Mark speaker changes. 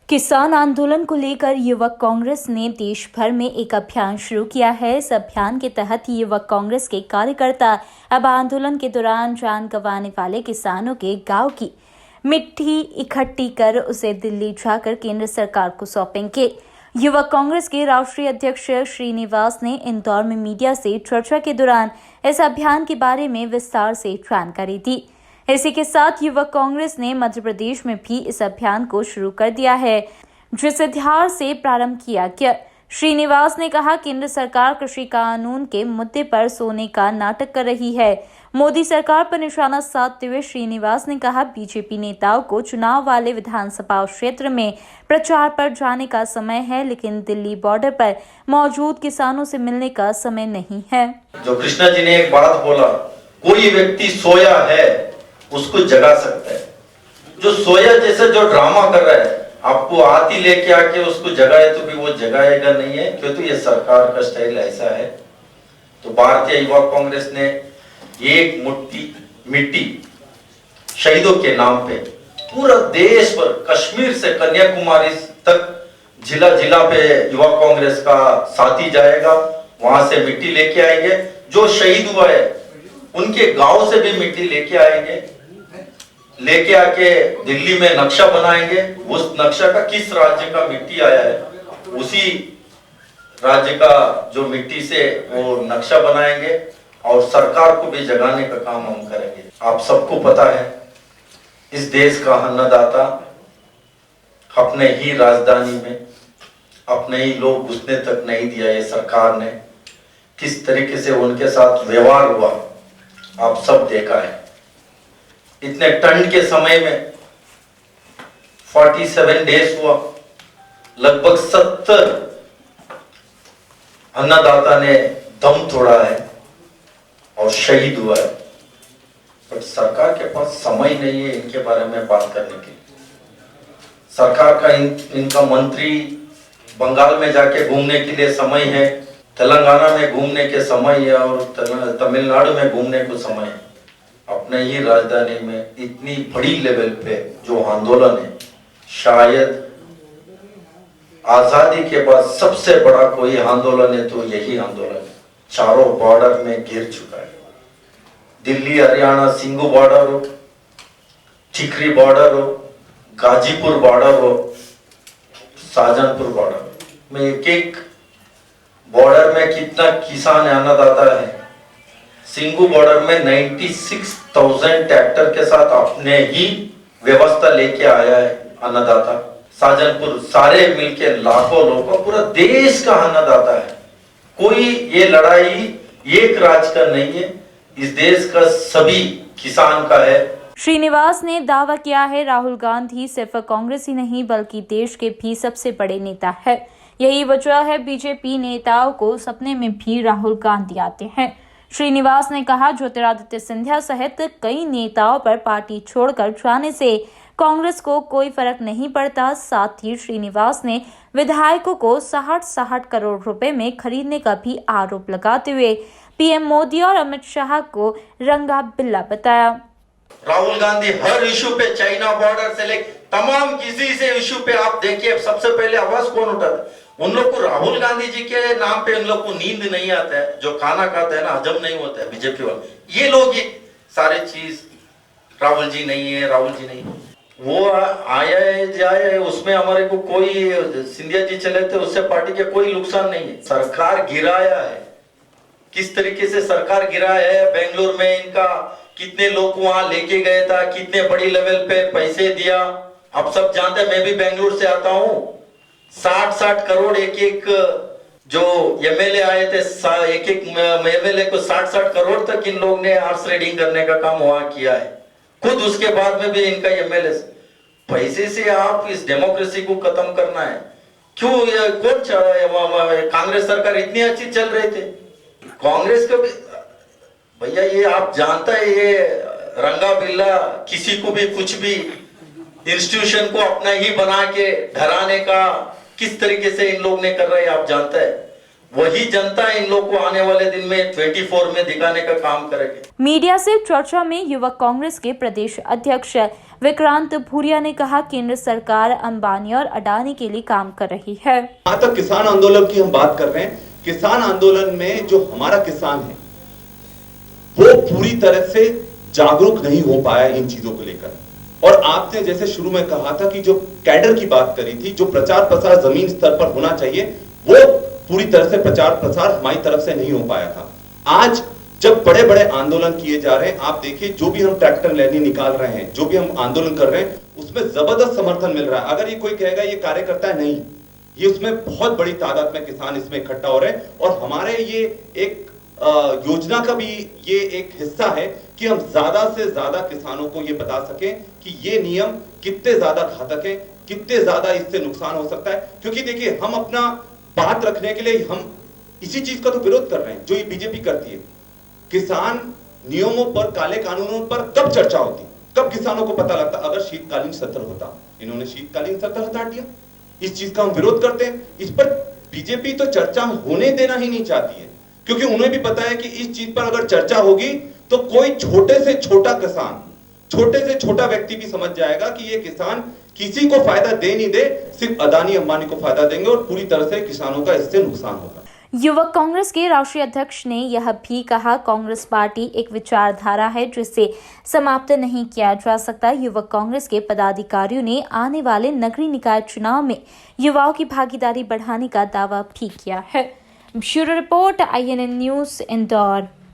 Speaker 1: किसान आंदोलन को लेकर युवक कांग्रेस ने देश भर में एक अभियान शुरू किया है। इस अभियान के तहत युवक कांग्रेस के कार्यकर्ता अब आंदोलन के दौरान जान गंवाने वाले किसानों के गांव की मिट्टी इकट्ठी कर उसे दिल्ली जाकर केंद्र सरकार को सौंपेंगे। युवक कांग्रेस के राष्ट्रीय अध्यक्ष श्रीनिवास ने इंदौर में मीडिया से चर्चा के दौरान इस अभियान के बारे में विस्तार से जानकारी दी। इसी के साथ युवक कांग्रेस ने मध्य प्रदेश में भी इस अभियान को शुरू कर दिया है, जिसे ध्यान से प्रारंभ किया गया। श्रीनिवास ने कहा, केंद्र सरकार कृषि कानून के मुद्दे पर सोने का नाटक कर रही है। मोदी सरकार पर निशाना साधते हुए श्रीनिवास ने कहा, बीजेपी नेताओं को चुनाव वाले विधानसभा क्षेत्र में प्रचार पर जाने का समय है, लेकिन दिल्ली बॉर्डर पर मौजूद किसानों से मिलने का समय नहीं है।
Speaker 2: जो कृष्णा जी ने एक बात बोला, कोई व्यक्ति सोया है उसको जगा सकता है। जो सोया जैसे जो ड्रामा कर रहा है, आपको आती लेके आके उसको जगाए तो भी वो जगाएगा नहीं है, क्योंकि ये सरकार का स्टाइल ऐसा है। तो भारतीय युवा कांग्रेस ने एक मुट्ठी मिट्टी शहीदों के नाम पे पूरा देश भर, कश्मीर से कन्याकुमारी तक जिला जिला पे युवा कांग्रेस का साथी जाएगा, वहां से मिट्टी लेके आएंगे। जो शहीद हुआ है उनके गांव से भी मिट्टी लेके आएंगे, लेके आके दिल्ली में नक्शा बनाएंगे। उस नक्शा का किस राज्य का मिट्टी आया है, उसी राज्य का जो मिट्टी से वो नक्शा बनाएंगे और सरकार को भी जगाने का काम हम करेंगे। आप सबको पता है, इस देश का अन्नदाता अपने ही राजधानी में अपने ही लोग घुसने तक नहीं दिया। ये सरकार ने किस तरीके से उनके साथ व्यवहार हुआ आप सब देखा है। इतने ठंड के समय में 47 डेज हुआ, लगभग 70 अन्नदाता ने दम तोड़ा है और शहीद हुआ है। पर सरकार के पास समय नहीं है इनके बारे में बात करने के लिए। सरकार का इनका मंत्री बंगाल में जाके घूमने के लिए समय है, तेलंगाना में घूमने के समय है और तमिलनाडु में घूमने को समय है। अपने ही राजधानी में इतनी बड़ी लेवल पे जो आंदोलन है, शायद आजादी के बाद सबसे बड़ा कोई आंदोलन है तो यही आंदोलन है। चारों बॉर्डर में घिर चुका है। दिल्ली हरियाणा सिंगू बॉर्डर हो, ठिकरी बॉर्डर हो, गाजीपुर बॉर्डर हो, शाहजहांपुर बॉर्डर में एक एक बॉर्डर में कितना किसान अन्नदाता है। सिंगू बॉर्डर में 96,000 ट्रैक्टर के साथ अपने ही व्यवस्था लेके आया है अन्नदाता। शाहजहांपुर सारे मिलके लाखों लोगों, पूरा देश का अन्नदाता है। कोई ये लड़ाई एक राज्य का नहीं है, इस देश का सभी किसान का है।
Speaker 1: श्रीनिवास ने दावा किया है, राहुल गांधी सिर्फ कांग्रेस ही नहीं बल्कि देश के भी सबसे बड़े नेता है। यही वजह है बीजेपी नेताओं को सपने में भी राहुल गांधी आते हैं। श्रीनिवास ने कहा, ज्योतिरादित्य सिंधिया सहित कई नेताओं पर पार्टी छोड़कर जाने से कांग्रेस को कोई फर्क नहीं पड़ता। साथ ही श्रीनिवास ने विधायकों को 60 करोड़ रुपए में खरीदने का भी आरोप लगाते हुए पीएम मोदी और अमित शाह को रंगा बिल्ला बताया।
Speaker 2: राहुल गांधी हर इशू पे, चाइना बॉर्डर से लेकर तमाम किसी से इशू पे आप देखिए, सबसे पहले आवाज कौन उठाता है? उन लोग को राहुल गांधी जी के नाम पे उन लोग को नींद नहीं आता है, जो खाना खाता है ना हजम नहीं होता है। बीजेपी वाले ये लोग, ये सारे चीज राहुल जी नहीं है, राहुल जी नहीं है। वो आया जाए उसमें हमारे को कोई, सिंधिया जी चले थे उससे पार्टी के कोई नुकसान नहीं है। सरकार गिराया है, किस तरीके से सरकार गिराया है। बेंगलुरु में इनका कितने लोग वहां लेके गए था, कितने बड़ी लेवल पे पैसे दिया, आप सब जानते हैं। मैं भी बेंगलुरु से आता हूँ। 60 करोड़ एक एक जो एमएलए आए थे, एक एक एमएलए को 60 करोड़ तक इन लोग ने हॉर्स राइडिंग करने का काम वहां किया है। खुद उसके बाद में भी इनका एमएलए पैसे से आप इस डेमोक्रेसी को खत्म करना है क्यों? कौन कांग्रेस सरकार इतनी अच्छी चल रही थी, कांग्रेस का भी भैया ये आप जानता है, ये रंगा बिल्ला किसी को भी कुछ भी इंस्टीट्यूशन को अपना ही बना के डराने का किस तरीके से इन लोग ने कर रहे हैं आप जानता है। वही जनता इन लोग को आने वाले दिन में 24 में दिखाने का काम करेगी।
Speaker 1: मीडिया से चर्चा में युवक कांग्रेस के प्रदेश अध्यक्ष विक्रांत भूरिया ने कहा, केंद्र सरकार अंबानी और अडानी के लिए काम कर रही है।
Speaker 3: जहाँ तक किसान आंदोलन की हम बात कर रहे हैं, किसान आंदोलन में जो हमारा किसान है वो पूरी तरह से जागरूक नहीं हो पाया इन चीजों को लेकर। और आपने जैसे शुरू में कहा था कि जो कैडर की बात करी थी, जो प्रचार प्रसार जमीन स्तर पर होना चाहिए, वो पूरी तरह से प्रचार प्रसार हमारी तरफ से नहीं हो पाया था। आज जब बड़े बड़े आंदोलन किए जा रहे हैं, आप देखिए जो भी हम ट्रैक्टर रैली निकाल रहे हैं, जो भी हम आंदोलन कर रहे हैं, उसमें जबरदस्त समर्थन मिल रहा है। अगर ये कोई कहेगा ये कार्यकर्ता है, नहीं, ये उसमें बहुत बड़ी तादाद में किसान इसमें इकट्ठा हो रहे हैं। और हमारे ये एक योजना का भी ये एक हिस्सा है कि हम ज्यादा से ज्यादा किसानों को ये बता सकें कि ये नियम कितने ज्यादा घातक है, कितने ज्यादा इससे नुकसान हो सकता है। क्योंकि देखिए, हम अपना बात रखने के लिए हम इसी चीज का तो विरोध कर रहे हैं जो ये बीजेपी करती है। किसान नियमों पर, काले कानूनों पर कब चर्चा होती, कब किसानों को पता लगता? अगर शीतकालीन सत्र होता। इन्होंने शीतकालीन सत्र हटा दिया। इस चीज का हम विरोध करते हैं। इस पर बीजेपी तो चर्चा होने देना ही नहीं चाहती है, क्योंकि उन्हें भी पता है कि इस चीज पर अगर चर्चा होगी तो कोई छोटे से छोटा किसान, छोटे से छोटा व्यक्ति भी समझ जाएगा कि ये किसान किसी को फायदा दे नहीं दे, सिर्फ अदानी अंबानी को फायदा देंगे और पूरी तरह से किसानों का इससे नुकसान होगा।
Speaker 1: युवक कांग्रेस के राष्ट्रीय अध्यक्ष ने यह भी कहा, कांग्रेस पार्टी एक विचारधारा है जिसे समाप्त नहीं किया जा सकता। युवक कांग्रेस के पदाधिकारियों ने आने वाले नगरीय निकाय चुनाव में युवाओं की भागीदारी बढ़ाने का दावा भी किया है। Bureau report, INN news, Indore.